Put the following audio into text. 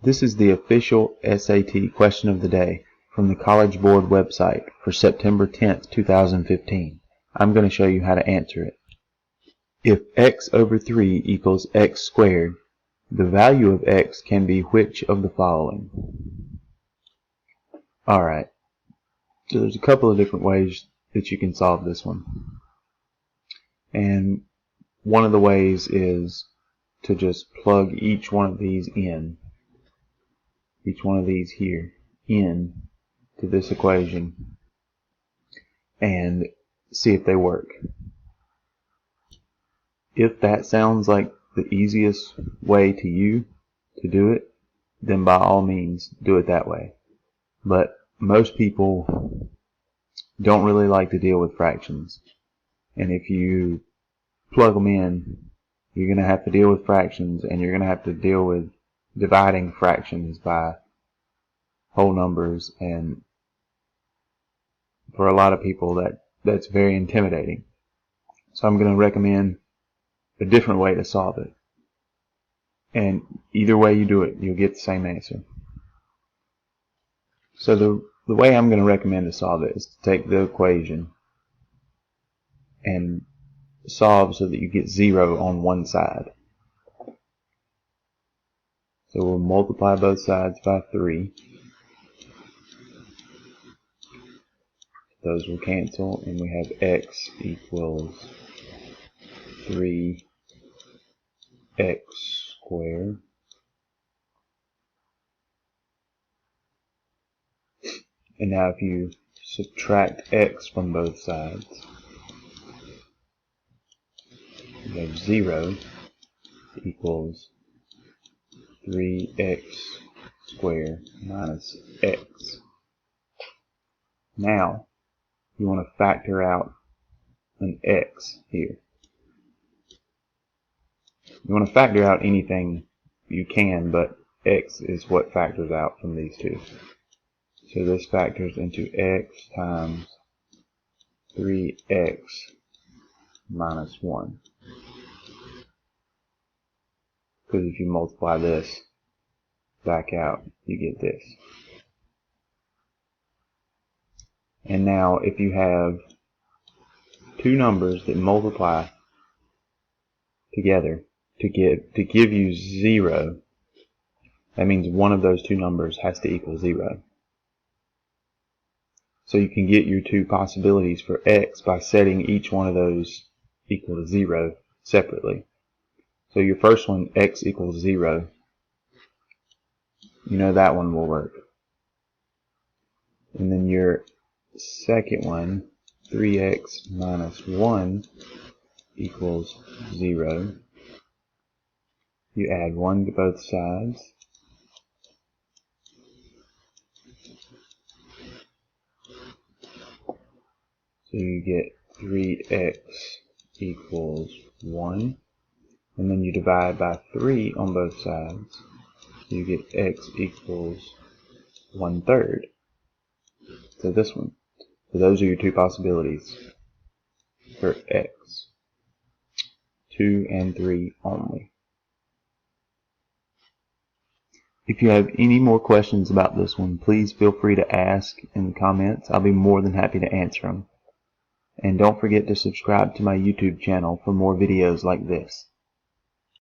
This is the official SAT question of the day from the College Board website for September 10th, 2015. I'm going to show you how to answer it. If x over 3 equals x squared, the value of x can be which of the following? Alright, so there's a couple of different ways that you can solve this one. And one of the ways is to just plug each one of these in. Each one of these here in to this equation and see if they work. If that sounds like the easiest way to you to do it, then by all means do it that way. But most people don't really like to deal with fractions, and if you plug them in, you're going to have to deal with fractions, and you're going to have to deal with dividing fractions by whole numbers, and for a lot of people that's very intimidating. So I'm going to recommend a different way to solve it, and either way you do it, you'll get the same answer. So the way I'm going to recommend to solve it is to take the equation and solve so that you get 0 on one side. So we'll multiply both sides by 3. Those will cancel, and we have x equals 3x squared. And now if you subtract x from both sides, you have 0 equals 3x squared minus x. Now you want to factor out an x here. You want to factor out anything you can, but x is what factors out from these two. So this factors into x times 3x minus 1. Because if you multiply this back out, you get this. And now if you have two numbers that multiply together to give you 0, that means one of those two numbers has to equal 0. So you can get your two possibilities for x by setting each one of those equal to 0 separately. So your first one, x equals 0, you know that one will work. And then your second one, 3x minus 1 equals 0. You add 1 to both sides. So you get 3x equals 1. And then you divide by 3 on both sides. So you get x equals 1/3. So this one. So those are your two possibilities for x. 2 and 3 only. If you have any more questions about this one, please feel free to ask in the comments. I'll be more than happy to answer them. And don't forget to subscribe to my YouTube channel for more videos like this.